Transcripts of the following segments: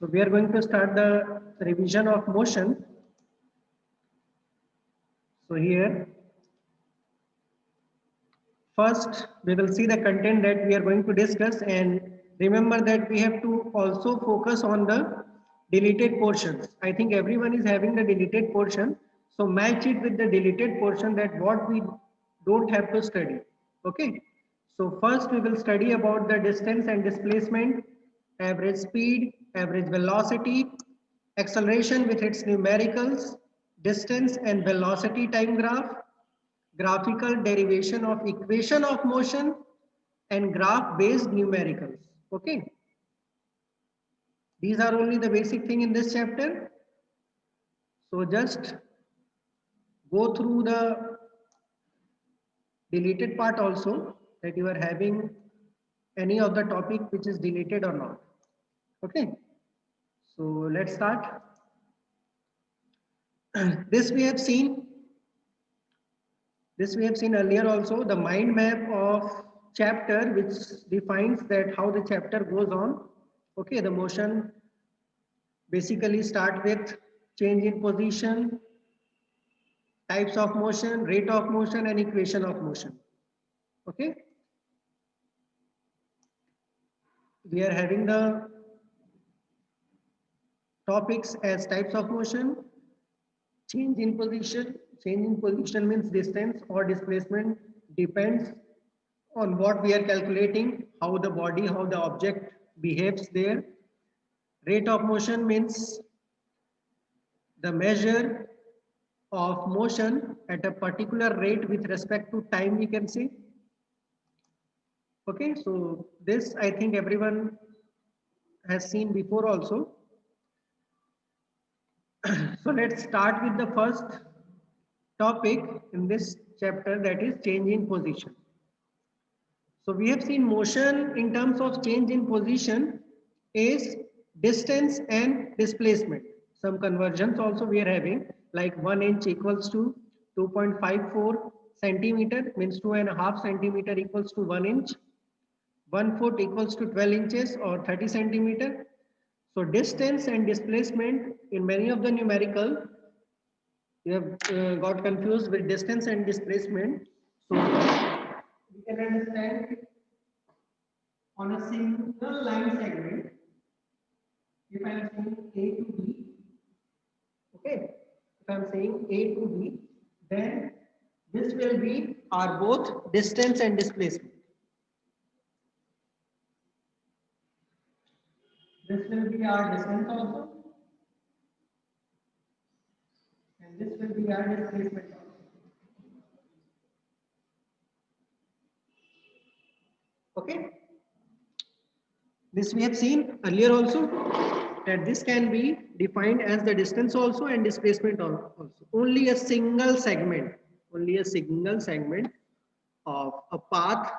So we are going to start the revision of motion. So here, first we will see the content that we are going to discuss, and remember that we have to also focus on the deleted portions. I think everyone is having the deleted portion. So match it with the deleted portion, that what we don't have to study. Okay. So first we will study about the distance and displacement, average speed, average velocity, acceleration with its numericals, distance and velocity time graph, graphical derivation of equation of motion, and graph based numericals. Okay. These are only the basic thing in this chapter. So just go through the deleted part also, that you are having any of the topic which is deleted or not. Okay. So let's start. This we have seen. This we have seen earlier also, the mind map of chapter, which defines that how the chapter goes on. Okay, the motion basically start with change in position, types of motion, rate of motion, and equation of motion. Okay. We are having the topics as types of motion, change in position. Change in position means distance or displacement, depends on what we are calculating, how the body, how the object behaves there. Rate of motion means the measure of motion at a particular rate with respect to time, we can say. Okay, so this I think everyone has seen before also. So let's start with the first topic in this chapter, that is change in position. So we have seen motion in terms of change in position is distance and displacement. Some conversions also we are having, like 1 inch equals to 2.54 centimeter, means 2.5 centimeter equals to 1 inch. 1 foot equals to 12 inches or 30 centimeter. So distance and displacement in many of the numerical, you have got confused with distance and displacement. So we can understand on a single line segment, if I am saying A to B, okay, if I am saying A to B, then this will be our both distance and displacement. This will be our distance also, and this will be our displacement also. Okay. This we have seen earlier also, that this can be defined as the distance also and displacement also. Only a single segment of a path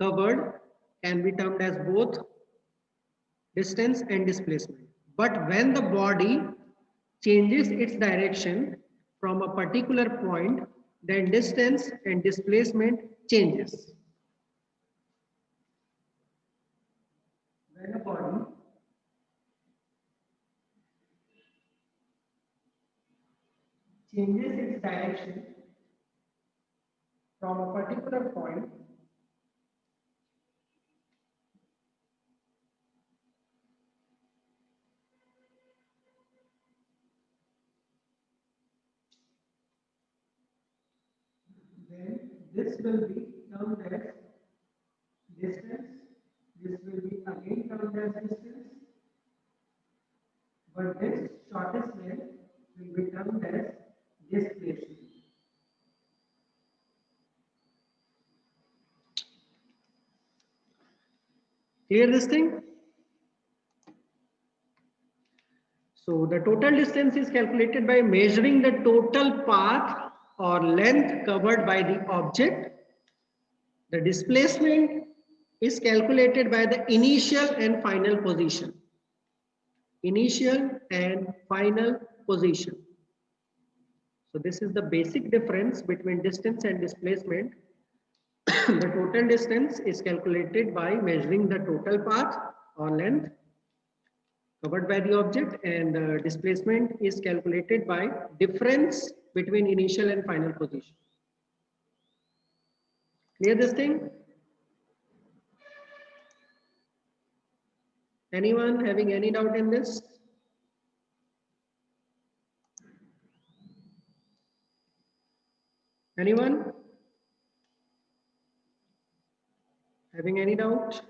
covered can be termed as both distance and displacement. But when the body changes its direction from a particular point, then distance and displacement changes. When a body changes its direction from a particular point, then this will be termed as distance. This will be again termed as distance. But this shortest length will be termed as displacement. Clear this thing? So the total distance is calculated by measuring the total path or length covered by the object. The displacement is calculated by the initial and final position. Initial and final position. So this is the basic difference between distance and displacement. The total distance is calculated by measuring the total path or length, covered by the object, and the displacement is calculated by difference between initial and final position. Clear this thing? Anyone having any doubt in this? Anyone having any doubt?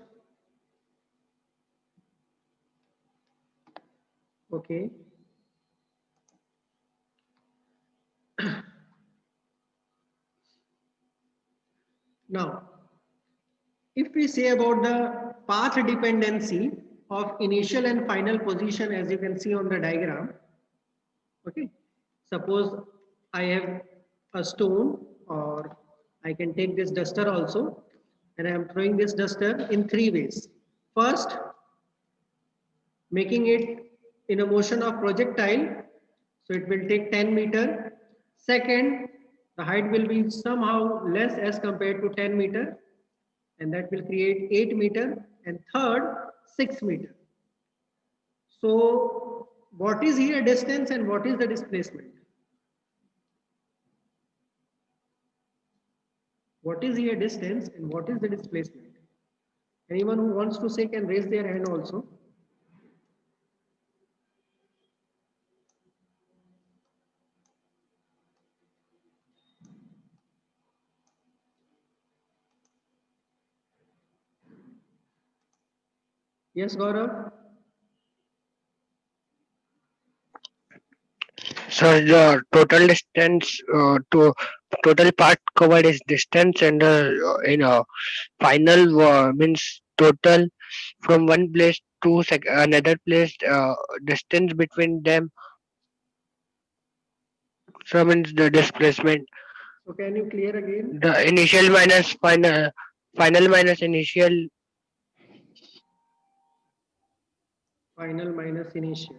Okay. Now, if we say about the path dependency of initial and final position, as you can see on the diagram, okay, suppose I have a stone, or I can take this duster also, and I am throwing this duster in three ways. First, making it in a motion of projectile, so it will take 10 meter. Second, the height will be somehow less as compared to 10 meter, and that will create 8 meter, and third, 6 meter. So what is here distance and what is the displacement? What is here distance and what is the displacement? Anyone who wants to say can raise their hand also. Yes, Gaurav? So the total distance to total part covered is distance, and in a final means total from one place to another place, distance between them. So means the displacement, So can you clear again? the initial minus final, final minus initial. Final minus initial.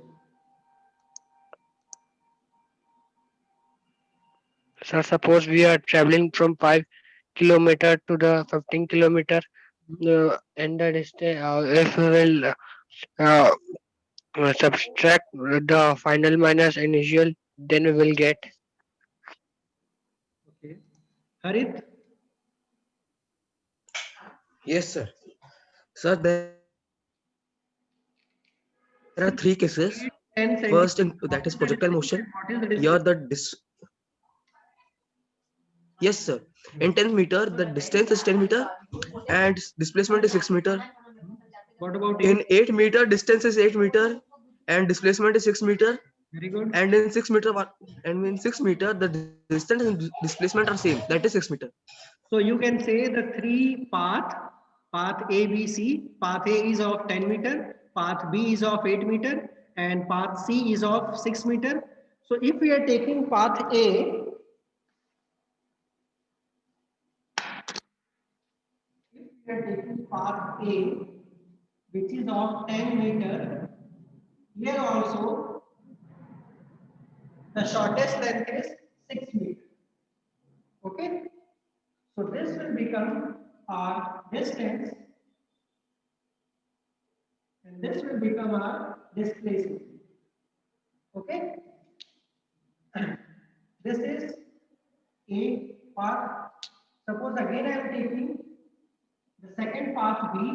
So suppose we are traveling from 5 kilometer to the 15 kilometer, and the distance if we will uh, subtract the final minus initial, then we will get. Okay. Harit? Yes, sir. Sir, there are three cases. First, that is projectile 10 motion. centimeters. What is Here the the distance and what is the yes, displacement? sir. In 10 meter, the distance is 10 meter and displacement is 6 meter. What In about 8 8? meter, distance is 8 meter and displacement is 6 meter. Very good. And in 6 meter, and in 6 meter, the distance and displacement are same. That is 6 meter. So you can say the three path A, B, C. Path A is of 10 meter, path B is of 8 meter, and path C is of 6 meter. So if we are taking path A, if we are taking path A, which is of 10 meter, here also the shortest length is 6 meter. Okay. So this will become our distance and this will become our displacement. Okay. This is A path. Suppose again I am taking the second path B,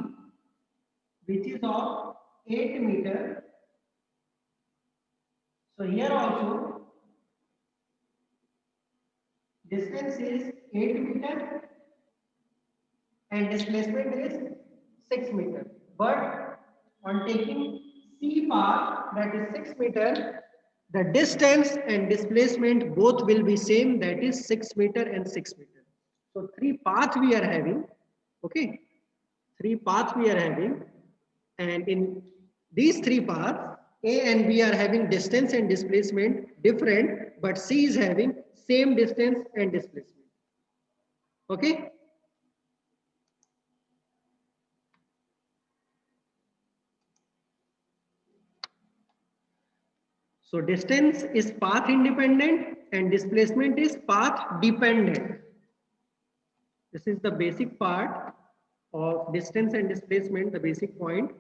which is of 8 meter. So here also distance is 8 meter and displacement is 6 meter. But on taking C path, that is 6 meter, the distance and displacement both will be same, that is 6 meter and 6 meter. So three path we are having, okay, three path we are having, and in these three paths, A and B are having distance and displacement different, but C is having same distance and displacement. Okay. So distance is path independent and displacement is path dependent. This is the basic part of distance and displacement, the basic point.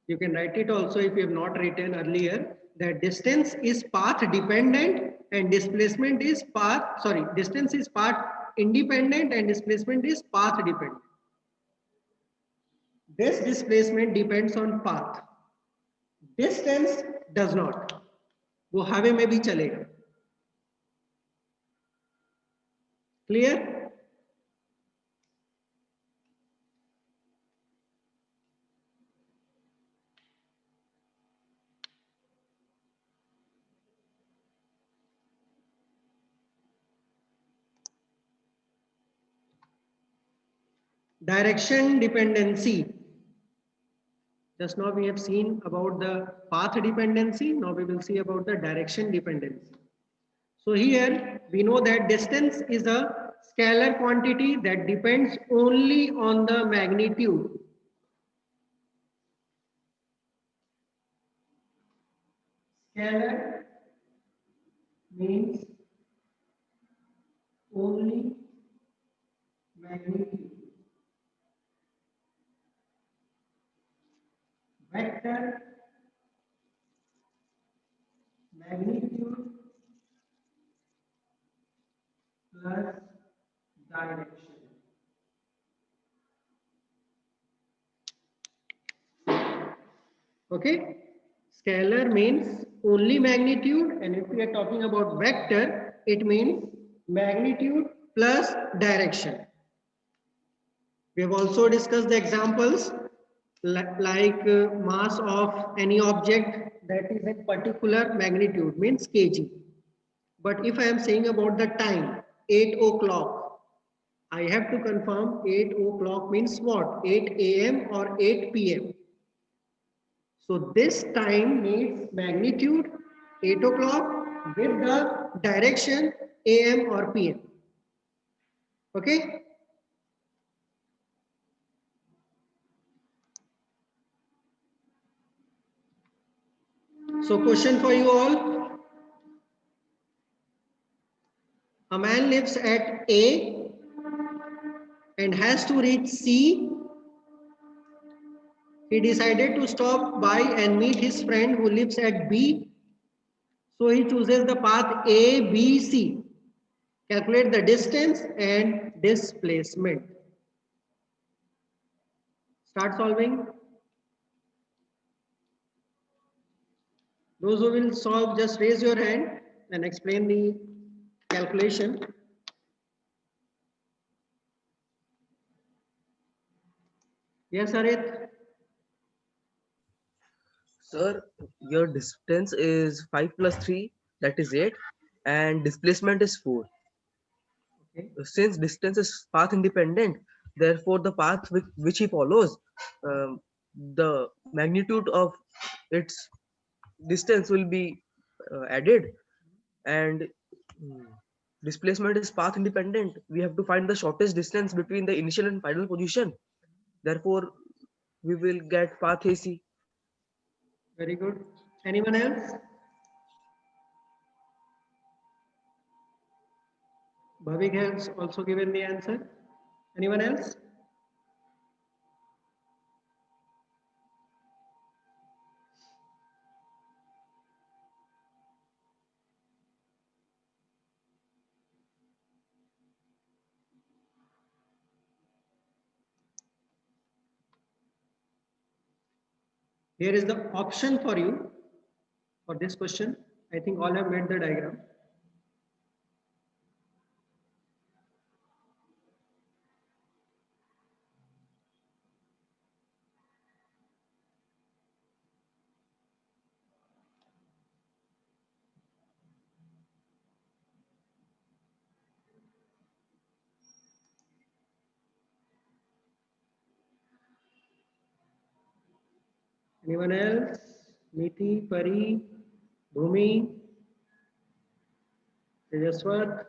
You can write it also if you have not written earlier, that distance is path dependent and displacement is path, sorry, distance is path independent and displacement is path dependent. This displacement depends on path. Distance does not. वो हवा में भी चलेगा. Clear? Direction dependency. Just now we have seen about the path dependency. Now we will see about the direction dependency. So here we know that distance is a scalar quantity that depends only on the magnitude. Scalar means only magnitude. Vector magnitude plus direction. Okay, scalar means only magnitude, and if we are talking about vector, it means magnitude plus direction. We have also discussed the examples like mass of any object that is in particular magnitude means kg. But if I am saying about the time, 8 o'clock, I have to confirm 8 o'clock means what? 8 a.m. or 8 p.m. So this time needs magnitude 8 o'clock with the direction AM or PM. Okay? So question for you all. A man lives at A and has to reach C. He decided to stop by and meet his friend who lives at B. So he chooses the path A, B, C. Calculate the distance and displacement. Start solving. Those who will solve, just raise your hand and explain the calculation. Yes, Harit? Sir, your distance is 5 plus 3, that is 8, and displacement is 4. Okay. Since distance is path independent, therefore the path which he follows, the magnitude of its distance will be added, and mm, displacement is path independent. We have to find the shortest distance between the initial and final position. Therefore, we will get path AC. Very good. Anyone else? Bhavik has also given the answer. Anyone else? Here is the option for you for this question. I think all have made the diagram. Anyone else? Niti, Pari, Bhumi, Tejaswat?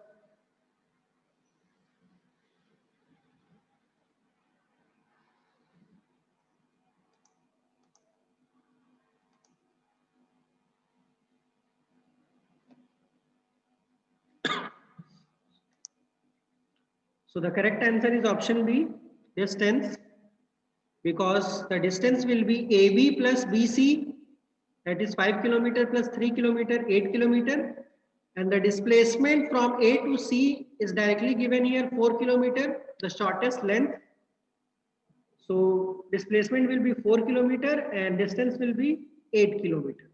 So the correct answer is option B, distance. because the distance will be AB plus BC, that is 5 kilometer plus 3 kilometer, 8 kilometer, and the displacement from A to C is directly given here, 4 kilometer, the shortest length. So displacement will be 4 kilometer and distance will be 8 kilometer.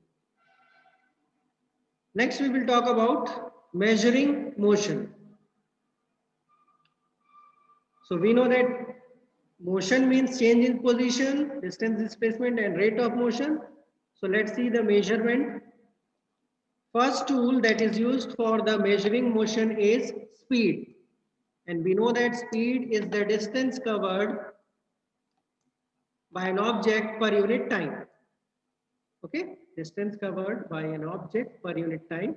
Next we will talk about measuring motion. So we know that motion means change in position, distance, displacement and rate of motion. So let's see the measurement. First tool that is used for the measuring motion is speed. And we know that speed is the distance covered by an object per unit time. Okay, distance covered by an object per unit time.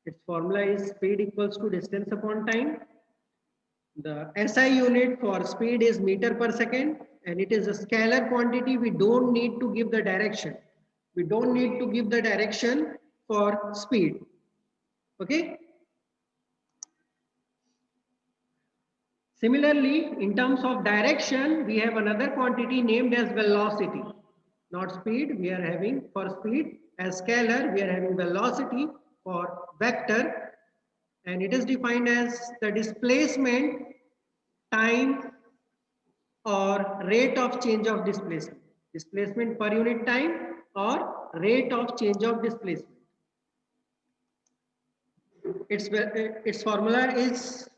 Its formula is speed equals to distance upon time. The SI unit for speed is meter per second, and it is a scalar quantity. We don't need to give the direction. We don't need to give the direction for speed. Okay. Similarly, in terms of direction, we have another quantity named as velocity. Not speed, we are having for speed as scalar, we are having velocity for vector, and it is defined as the displacement time or rate of change of displacement. Displacement per unit time or rate of change of displacement. Its formula is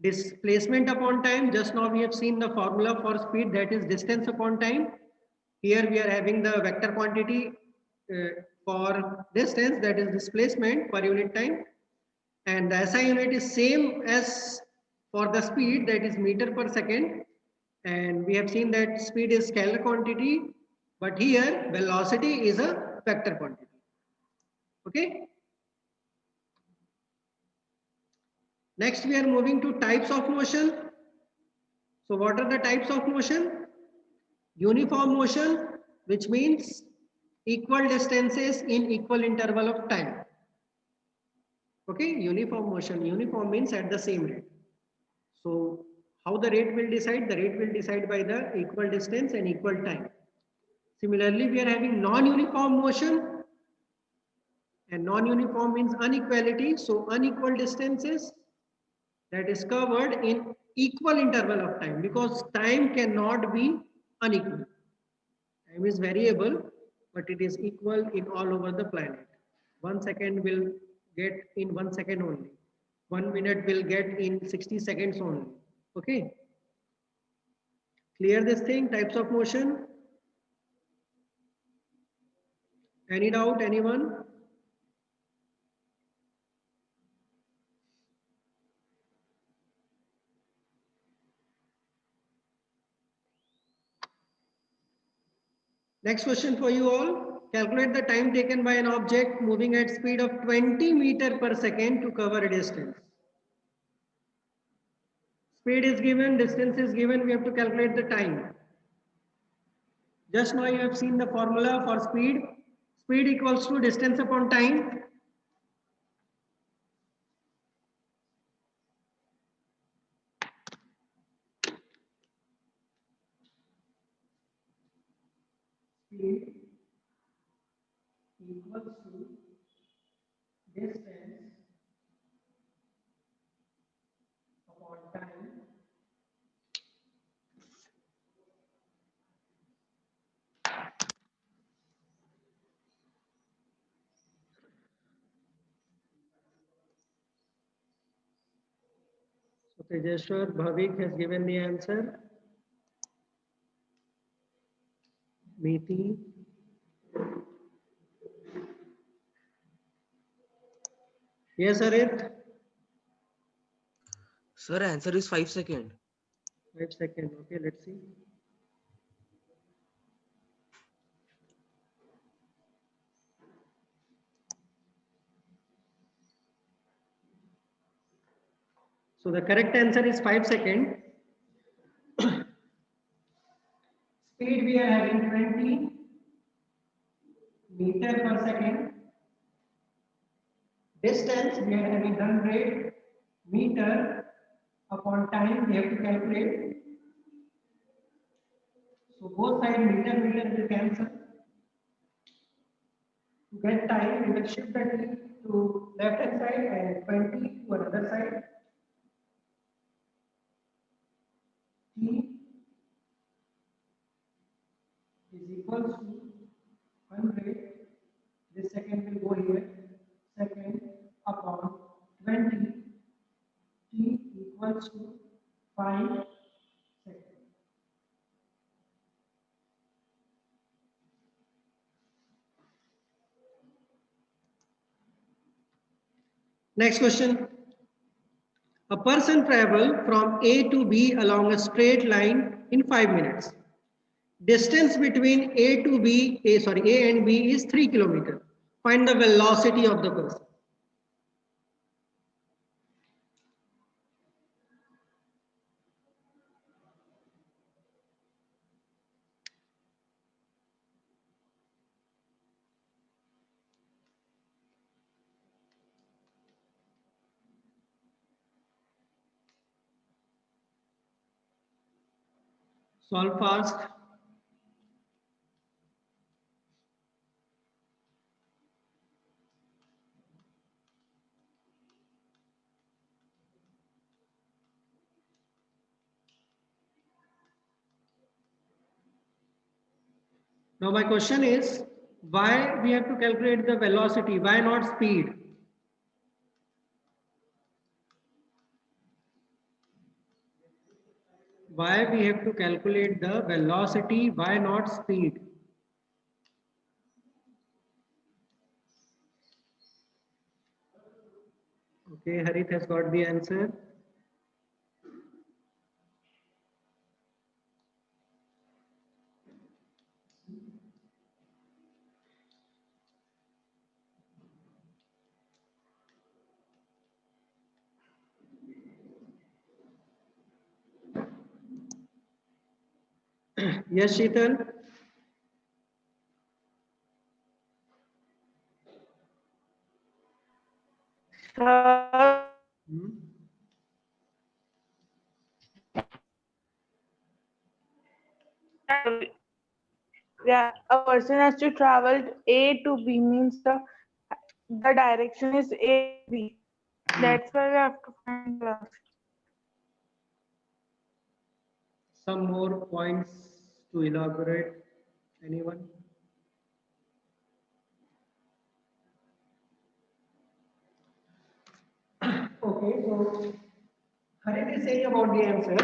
displacement upon time. Just now we have seen the formula for speed, that is distance upon time. Here we are having the vector quantity for distance, that is displacement per unit time, and the SI unit is same as for the speed, that is meter per second, and we have seen that speed is scalar quantity, but here velocity is a vector quantity. Okay. Next we are moving to types of motion. So what are the types of motion? Uniform motion, which means equal distances in equal interval of time. Okay, uniform motion. Uniform means at the same rate. So how the rate will decide? The rate will decide by the equal distance and equal time. Similarly, we are having non-uniform motion, and non-uniform means inequality. So unequal distances that is covered in equal interval of time, because time cannot be unequal. Time is variable, but it is equal in all over the planet. 1 second will get in 1 second only. 1 minute will get in 60 seconds only. Okay. Clear this thing, types of motion? Any doubt, anyone? Next question for you all. Calculate the time taken by an object moving at speed of 20 meter per second to cover a distance. Speed is given, distance is given, we have to calculate the time. Just now you have seen the formula for speed. Speed equals to distance upon time. Speed equals to distance upon time. So Tejeshwar Bhavik has given the answer. Meeti. Yes, Arit. Sir, answer is 5 seconds. 5 seconds. Okay, let's see. So the correct answer is 5 seconds. Speed we are having 20 meter per second. Distance we are having 100 meter upon time we have to calculate. So both side meter will cancel. To get time, we will shift the t to left hand side and 20 to another side. T is equals to 100. This second will go here. Second upon 20. T equals to 5 seconds. Next question. A person travel from A to B along a straight line in 5 minutes. Distance between A and B is 3 kilometers. Find the velocity of the person. Solve fast. Now my question is, why we have to calculate the velocity? Why not speed? Why we have to calculate the velocity? Why not speed? Okay, Harith has got the answer. Yes, Sheetal. Sir, Hmm. yeah, a person has to travel A to B means the direction is A to B. That's why we have to find the Some more points to elaborate. Anyone? Okay, so Harith is saying about the answer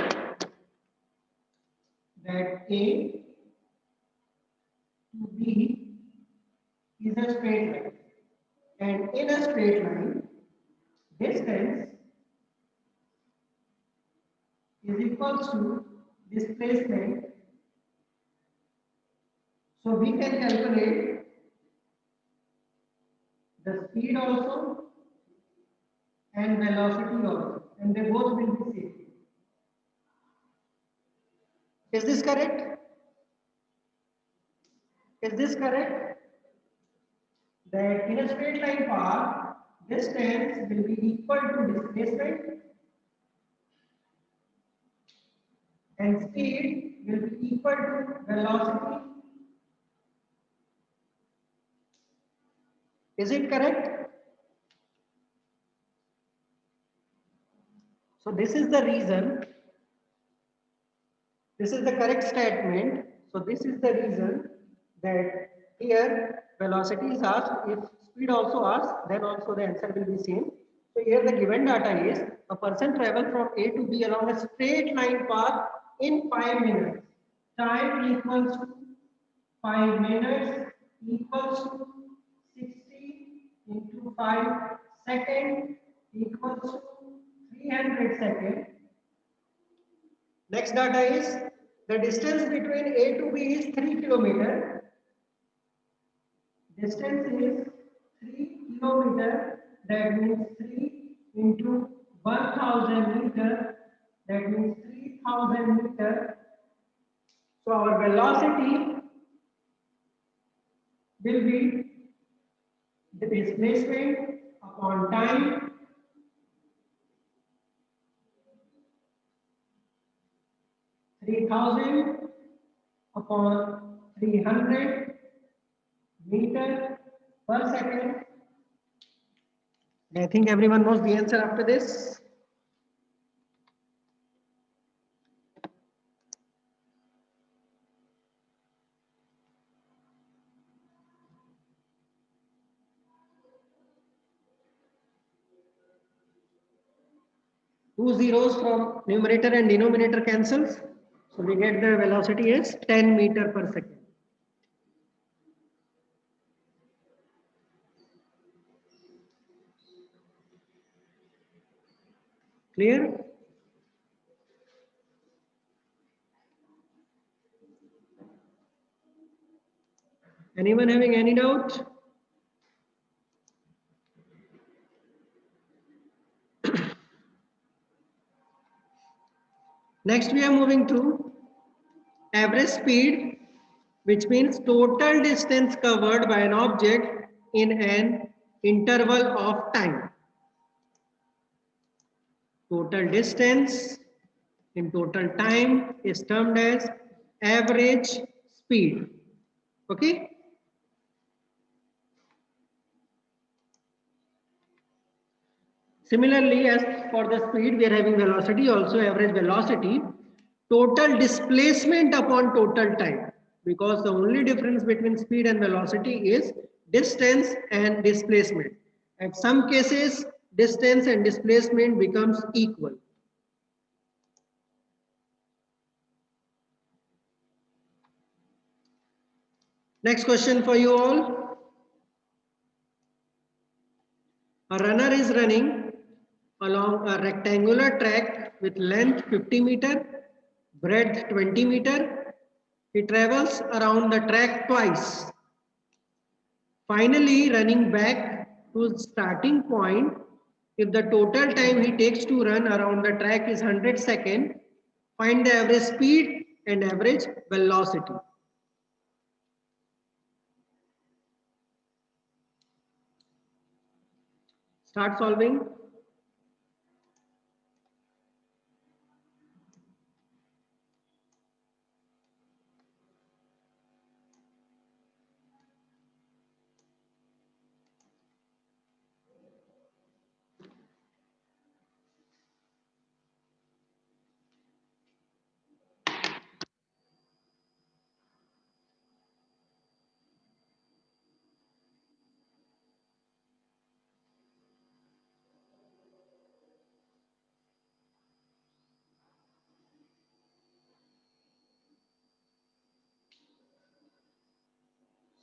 that A to B is a straight line, and in a straight line, distance is equals to displacement. So we can calculate the speed also and velocity also, and they both will be same. Is this correct? Is this correct? That in a straight line path, distance will be equal to displacement and speed will be equal to velocity. Is it correct? So this is the reason, this is the correct statement. So this is the reason that here velocity is asked, if speed also asked, then also the answer will be same. So here the given data is a person travel from A to B along a straight line path in 5 minutes. Time equals to 5 minutes equals to 60 into 5 second equals to 300 seconds. Next data is the distance between A to B is 3 kilometer. Distance is 3 kilometer. That means 3 into 1000 meter. That means 3000 meter. So our velocity will be the displacement upon time upon 300 meter per second. I think everyone knows the answer after this. Two zeros from numerator and denominator cancels. So we get the velocity is 10 meter per second. Clear? Anyone having any doubt? Next we are moving to average speed, which means total distance covered by an object in an interval of time. Total distance in total time is termed as average speed. Okay? Similarly, as for the speed, we are having velocity, also average velocity, total displacement upon total time, because the only difference between speed and velocity is distance and displacement. At some cases, distance and displacement becomes equal. Next question for you all. A runner is running along a rectangular track with length 50 meter, breadth 20 meter. He travels around the track twice. Finally, running back to the starting point, if the total time he takes to run around the track is 100 seconds, find the average speed and average velocity. Start solving.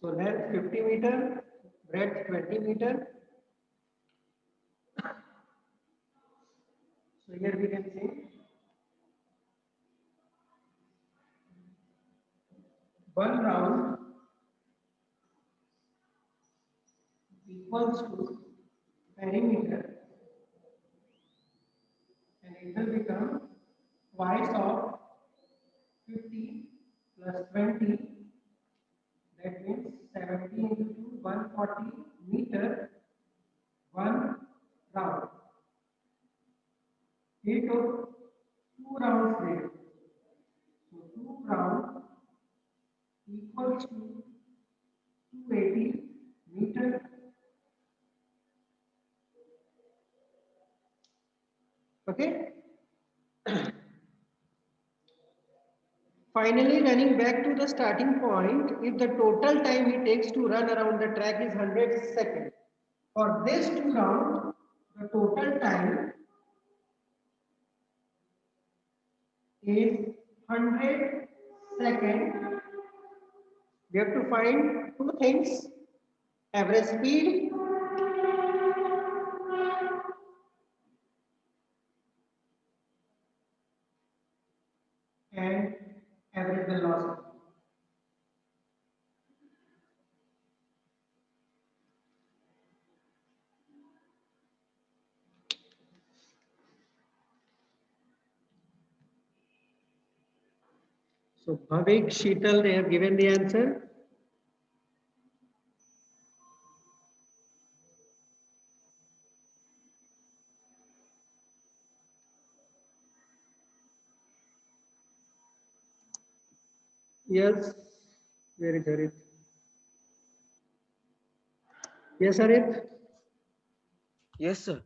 So length 50 meter, breadth 20 meter. So here we can see one round equals to perimeter, and it will become twice of 50 plus 20, that means 70 into 2, 140 meter, one round. He took two rounds there. So two rounds equals to 280 meter. Okay. Finally, running back to the starting point, if the total time he takes to run around the track is 100 seconds, for this two rounds, the total time is 100 seconds. We have to find two things: average speed and average velocity. So Bhavik, Sheetal, they have given the answer. Yes. Where is Harit? Yes, Harit. Yes, sir.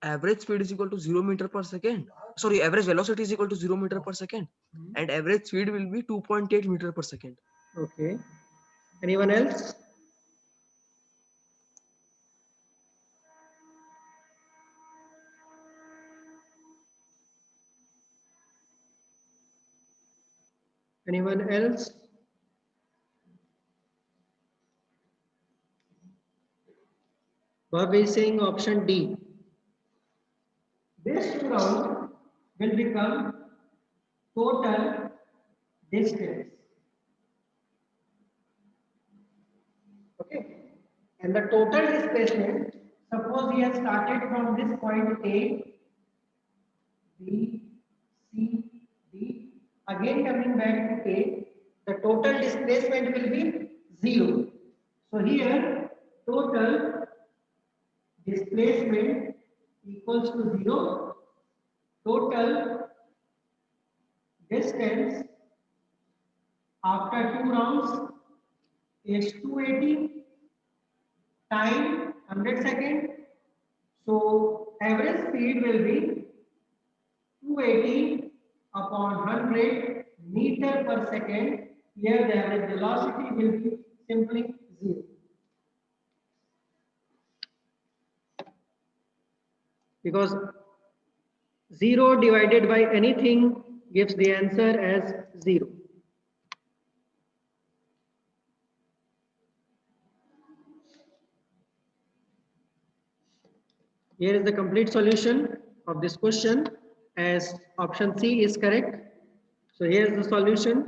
Average speed is equal to 0 meter per second. Sorry, average velocity is equal to 0 meter per second, and average speed will be 2.8 meter per second. Okay. Anyone else? Anyone else? Bhav is saying option D. This round will become total distance. Okay. And the total displacement, suppose he has started from this point A, B, C, D, again coming back to A, the total displacement will be 0. So here, total displacement equals to 0. Total distance after 2 rounds is 280, time 100 seconds. So average speed will be 280 upon 100 meter per second. Here the average velocity will be simply 0. Because 0 divided by anything gives the answer as 0. Here is the complete solution of this question, as option C is correct. So here is the solution.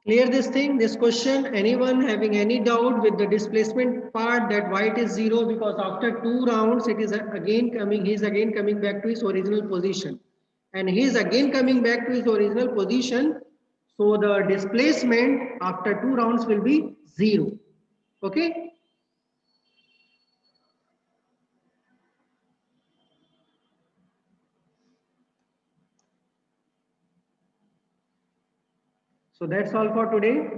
Clear this thing, this question. Anyone having any doubt with the displacement part, that why it is 0? Because after 2 rounds it is again coming, he is again coming back to his original position, and he is again coming back to his original position. So the displacement after 2 rounds will be 0. Okay. So that's all for today.